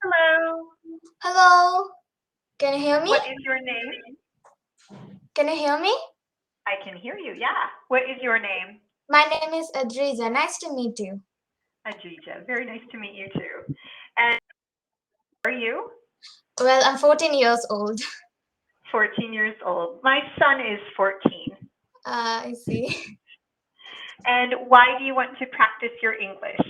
Hello. Hello, can you hear me? What is your name? Can you hear me? I can hear you. Yeah. What is your name? My name is Adrija. Nice to meet you. Adrija. Very nice to meet you too. And how are you? Well, I'm 14 years old. 14 years old. My son is 14. I see. And why do you want to practice your English?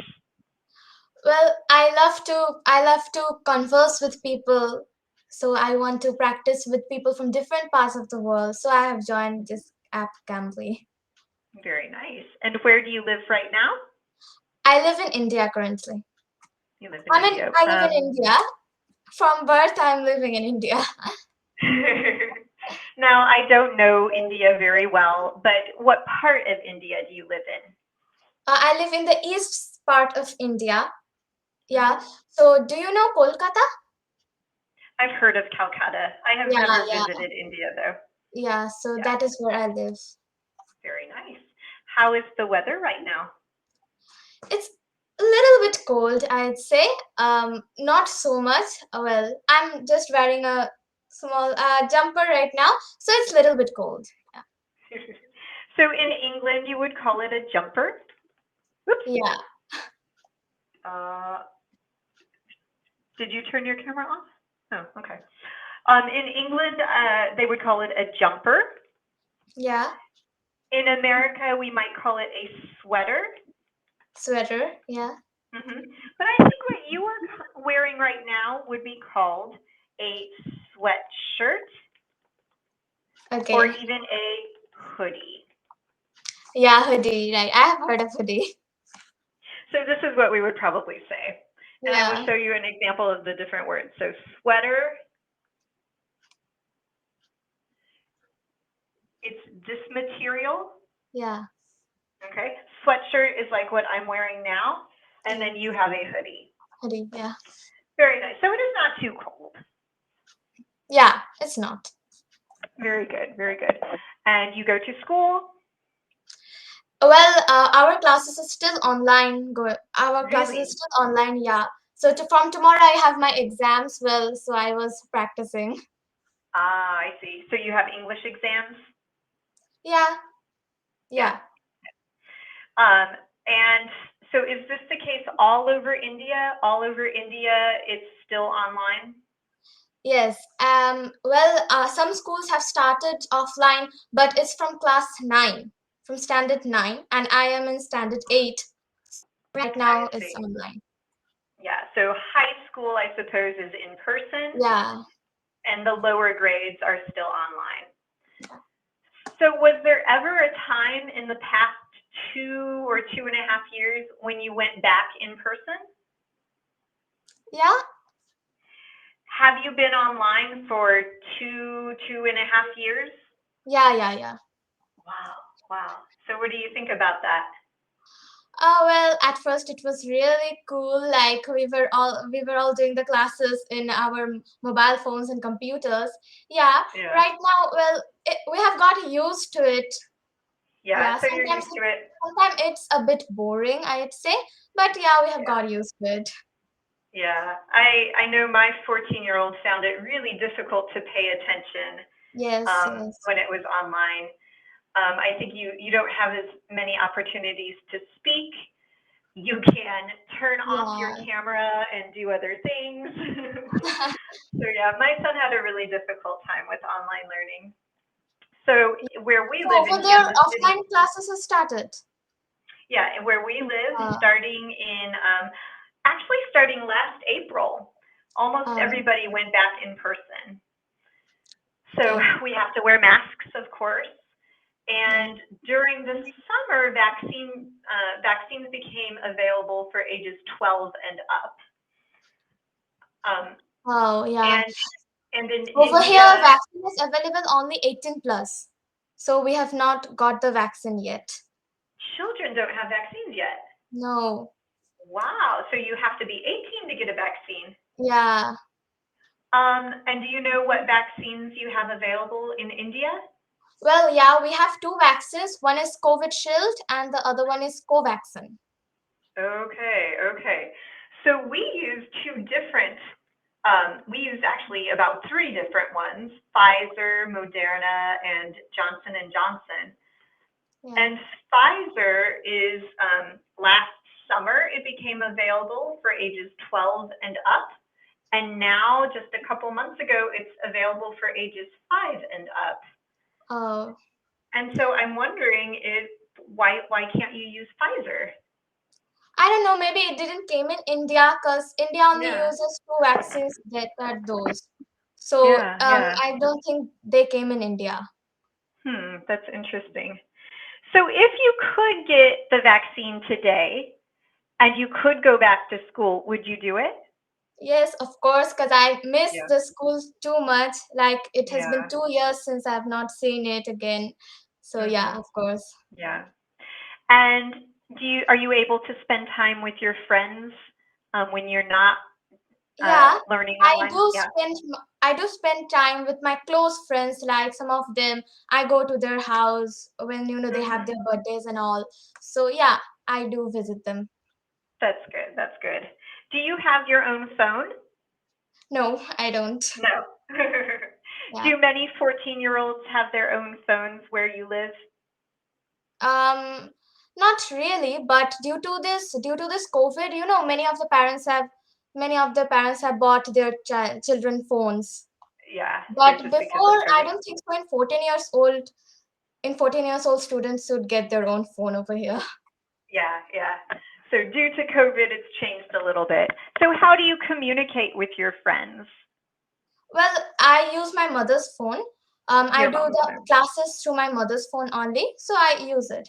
Well, I love to converse with people. So I want to practice with people from different parts of the world. So I have joined this app Cambly. Very nice. And where do you live right now? I live in India currently. You live in India. I live in India. From birth, I'm living in India. Now, I don't know India very well, but what part of India do you live in? I live in the east part of India. Yeah. Hmm. So do you know Kolkata? I've heard of Calcutta. I have Yeah, never yeah. visited India though. Yeah, so Yeah. that is where I live. Very nice. How is the weather right now? It's a little bit cold, I'd say. Not so much. Well, I'm just wearing a small jumper right now, so it's a little bit cold. So in England, you would call it a jumper. Oops. Yeah. Uh, did you turn your camera off? Oh, okay. In England, they would call it a jumper. Yeah. In America, we might call it a sweater. Sweater. Yeah. But I think what you are wearing right now would be called a sweatshirt or Okay. even a hoodie. Yeah, hoodie. Right. I have heard of hoodie. So this is what we would probably say. And I will Yeah. show you an example of the different words. So sweater, it's this material. Yeah. Okay. Sweatshirt is like what I'm wearing now. And Yeah. then you have a hoodie. Hoodie. Yeah. Very nice. So it is not too cold. Yeah. It's not. Very good. Very good. And you go to school? Well, our classes are still online. Our classes are Really? still online. Yeah. So from tomorrow, I have my exams. Well, so I was practicing. Ah, I see. So you have English exams? Yeah. Yeah. Yeah. And so is this the case all over India? All over India, it's still online? Yes. Well, some schools have started offline, but it's from class 9, from standard 9, and I am in standard 8. Right I now, it's see. online. Yeah. So high school, I suppose, is in person, Yeah. and the lower grades are still online. So was there ever a time in the past 2 or 2.5 years when you went back in person? Yeah. Have you been online for 2.5 years? Yeah. Yeah. Yeah. Wow, wow. So what do you think about that? Well, at first it was really cool. Like we were all doing the classes in our mobile phones and computers. Yeah. Yeah. Right now, well, we have got used to it. Yeah, Yeah. so you're Sometimes used to it. it's a bit boring, I'd say, but yeah, we have Yeah. got used to it. Yeah. I know my 14-year-old found it really difficult to pay attention Yes. Yes. when it was online. I think you don't have as many opportunities to speak. You can turn off your Yeah. camera and do other things. So yeah, my son had a really difficult time with online learning. So where we So live in over there, Kansas City, offline classes have started. yeah, and where we live, Uh, starting in actually starting last April, almost uh, everybody went back in person. So okay. we have to wear masks, of course. Yeah. And during the summer, vaccines became available for ages 12 and up. Um, Oh, yeah. and and in Over here, India, vaccine is available only 18 plus. So we have not got the vaccine yet. children don't have vaccines yet. No. Wow! So you have to be 18 to get a vaccine. Yeah. And do you know what vaccines you have available in India? Well, yeah, we have two vaccines. One is COVID Shield and the other one is Covaxin. Okay, okay. So we use two different We use actually about three different ones: Pfizer, Moderna, and Johnson and Johnson. Yeah. And Pfizer is last summer it became available for ages 12 and up, and now just a couple months ago it's available for ages 5 and up. Oh, And so I'm wondering if why can't you use Pfizer? I don't know. Maybe it didn't came in India because India only Yeah, uses two vaccines that are those. So yeah. I don't think they came in India. That's interesting. So if you could get the vaccine today and you could go back to school, would you do it? Yes, of course, because I miss Yeah. the school too much. Like it has been Yeah. 2 years since I've not seen it again. So yeah, Mhm. of course. Yeah. And are you able to spend time with your friends when you're not Yeah, learning I online? do Yeah. I do spend time with my close friends. Like some of them, I go to their house when they have Mhm. their birthdays and all. So yeah, I do visit them. That's good. That's good. Do you have your own phone? No, I don't. No. Yeah. Do many 14-year-olds have their own phones where you live? Um, Not really, but due to this COVID, many of the parents have bought their children phones. Yeah, so But just because of before, I COVID. don't think so. In 14 years old, students should get their own phone over here. Yeah, yeah. So due to COVID, it's changed a little bit. So how do you communicate with your friends? Well, I use my mother's phone. I Your do mom's the phone. classes through my mother's phone only, so I use it.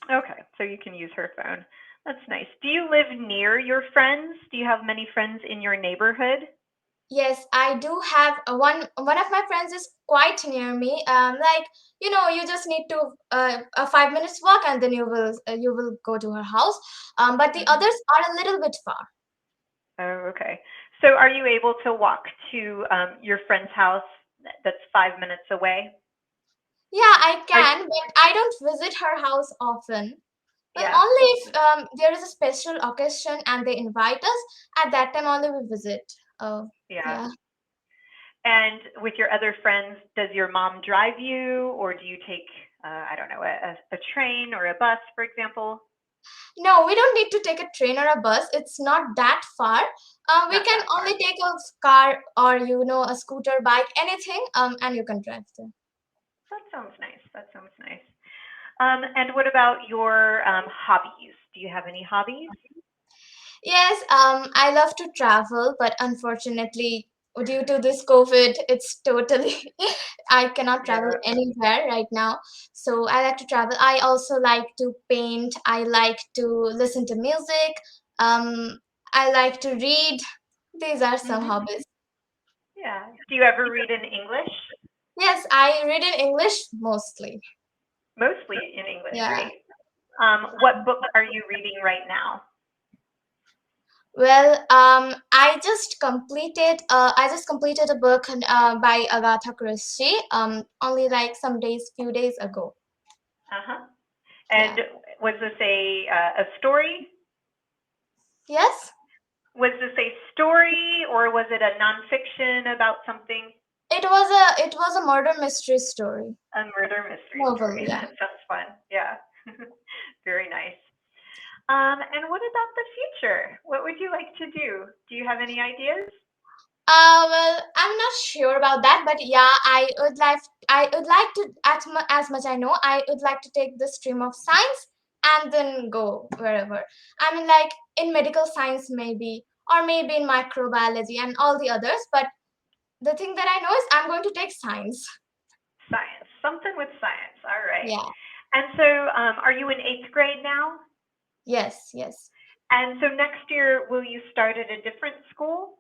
Okay, so you can use her phone. That's nice. Do you live near your friends? Do you have many friends in your neighborhood? Yes, I do have one. One of my friends is quite near me. Like you just need to a 5 minutes walk, and then you will go to her house. But the Hmm. others are a little bit far. Oh, okay. So are you able to walk to your friend's house that's 5 minutes away? Yeah, I Are, can, but I don't visit her house often. Well, yeah, only if there is a special occasion and they invite us. At that time, only we visit. Oh, yeah. yeah. And with your other friends, does your mom drive you, or do you take, I don't know, a train or a bus, for example? No, we don't need to take a train or a bus. It's not that far. We Not can that far. only take a car or a scooter, bike, anything. And you can drive there. That sounds nice. That sounds nice. And what about your hobbies? Do you have any hobbies? Yes, I love to travel, but unfortunately, due to this COVID, it's totally I cannot travel Yeah. anywhere right now. So I like to travel. I also like to paint. I like to listen to music. Um, I like to read. These are some Hmm. hobbies. Yeah. Do you ever read in English? Yes, I read in English mostly. Mostly in English. Yeah. Great. What book are you reading right now? Well, I just completed a book by Agatha Christie. Only like some days, few days ago. Uh-huh. Yeah. And was this a story? Yes, Was this a story or was it a nonfiction about something? it was a murder mystery story. A murder mystery Novel, story. yeah. That sounds fun. Yeah. Very nice. And what about the future? What would you like to do? Do you have any ideas? Well, I'm not sure about that, but yeah, I would like to, as much I know, I would like to take the stream of science and then go wherever. I mean, like in medical science, maybe, or maybe in microbiology and all the others. But the thing that I know is I'm going to take science. Science. Something with science. All right. Yeah. And so, are you in eighth grade now? Yes. Yes. And so next year, will you start at a different school?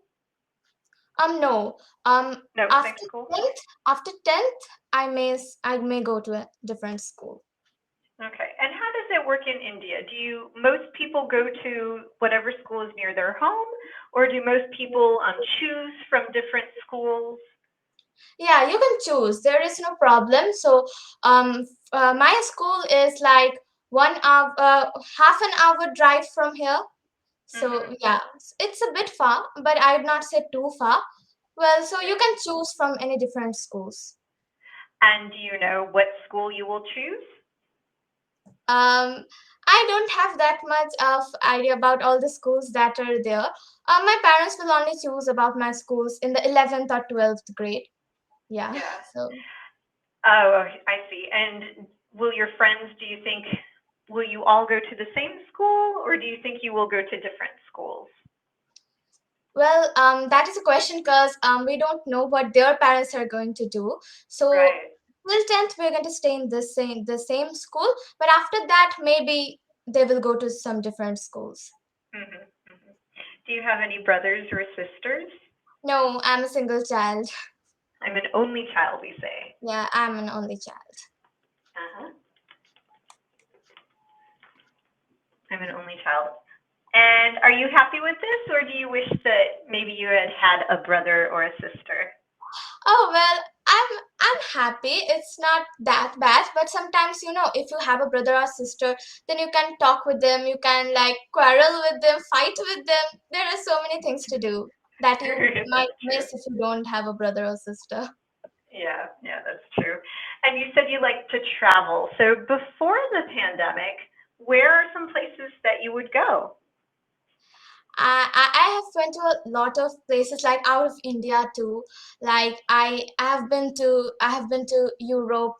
No. Um. No, same After school. tenth, after 10th, I may go to a different school. Okay. And how does it work in India? Most people go to whatever school is near their home, or do most people choose from different schools? Yeah, you can choose. There is no problem. So, my school is like 1 hour, half an hour drive from here. So Mhm. yeah, it's a bit far, but I would not say too far. Well, so you Good. can choose from any different schools. And do you know what school you will choose? Um, I don't have that much of idea about all the schools that are there. My parents will only choose about my schools in the 11th or 12th grade. Yeah, Yeah. so Oh, I see. And will your friends, do you think, will you all go to the same school, or do you think you will go to different schools? well, that is a question because we don't know what their parents are going to do. So Right. till 10th, we're going to stay in the same school, but after that, maybe they will go to some different schools. Hmm. Hmm. Do you have any brothers or sisters? No, I'm a single child. I'm an only child, we say. Yeah, I'm an only child. Uh-huh. I'm an only child. And are you happy with this, or do you wish that maybe you had had a brother or a sister? Oh well, I'm happy. It's not that bad, but sometimes if you have a brother or sister, then you can talk with them, you can like quarrel with them, fight with them. There are so many things to do that you might That's true. miss if you don't have a brother or sister. Yeah, yeah, that's true. And you said you like to travel. So before the pandemic, where are some places that you would go? I have went to a lot of places like out of India too. Like I have been to Europe,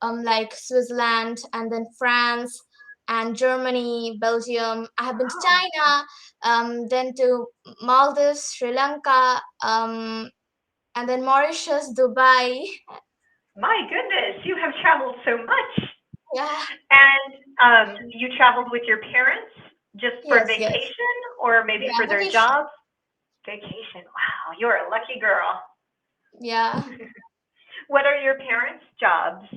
like Switzerland and then France and Germany, Belgium. I have been to Oh, China, then to Maldives, Sri Lanka, and then Mauritius, Dubai. my goodness, you have traveled so much. Yeah. And you traveled with your parents just for Yes, yes. vacation or maybe Yeah, for their vacation. jobs? Vacation. Wow, you're a lucky girl. Yeah. What are your parents' jobs?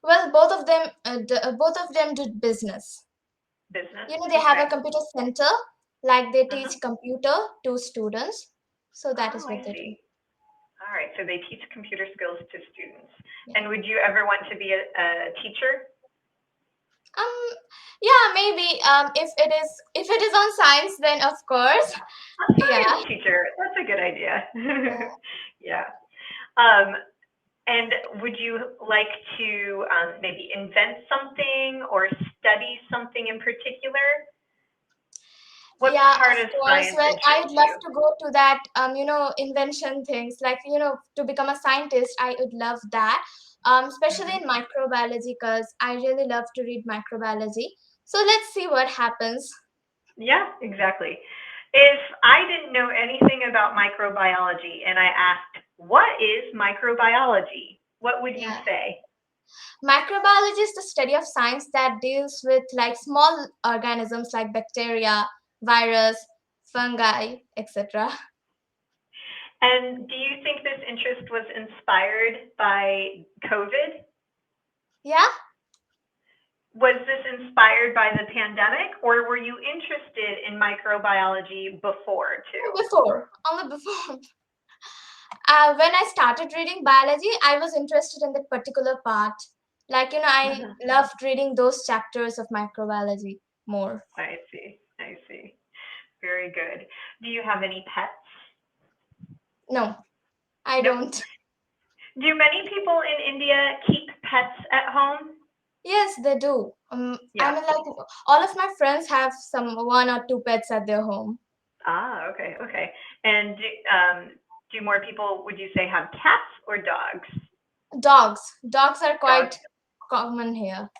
Well, both of them did business. Business. They have a Okay. computer center, like they Uh-huh. teach computer to students. So that is Oh, what I they do. see. All right. So they teach computer skills to students. Yeah. And would you ever want to be a teacher? Um, yeah, maybe. If it is on science, then of course. A Yeah. science teacher. That's a good idea. Yeah. Yeah. Um, and would you like to maybe invent something or study something in particular? What Yeah, part of of course. science Well, I'd interests love you? to go to that, invention things like, to become a scientist. I would love that, especially Hmm. in microbiology, because I really love to read microbiology. So let's see what happens. Yeah, exactly. If I didn't know anything about microbiology and I asked, what is microbiology? What would you Yeah. say? Microbiology is the study of science that deals with like small organisms like bacteria, virus, fungi, etc. And do you think this interest was inspired by COVID? Yeah, Was this inspired by the pandemic, or were you interested in microbiology before too? before, only before. When I started reading biology, I was interested in that particular part. Like, I loved reading those chapters of microbiology more. I see. I see. Very good. Do you have any pets? No, I Nope. don't. Do many people in India keep pets at home? Yes, they do. I Yeah. mean, like, all of my friends have some one or two pets at their home. Ah, okay, okay. And do more people, would you say, have cats or dogs? Dogs. Dogs are Dogs. quite common here.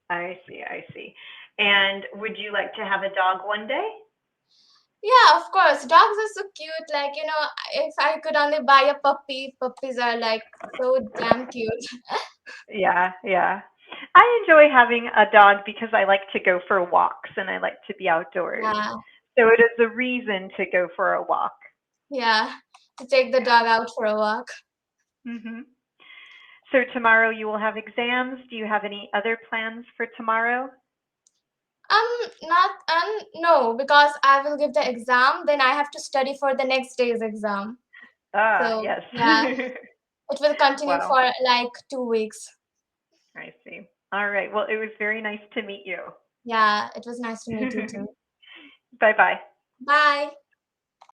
I see, I see. And would you like to have a dog one day? Yeah, of course. Dogs are so cute. Like, if I could only buy a puppy, puppies are like so damn cute. Yeah, yeah. I enjoy having a dog because I like to go for walks and I like to be outdoors. Yeah, So it is a reason to go for a walk. yeah. To take the Yeah. dog out for a walk. Hmm. So tomorrow you will have exams. Do you have any other plans for tomorrow? Not no, because I will give the exam, then I have to study for the next day's exam. Ah, So yes. yeah, it will continue Wow, for like 2 weeks. I see. All right. Well, it was very nice to meet you. Yeah, it was nice to meet you too. Bye bye. Bye.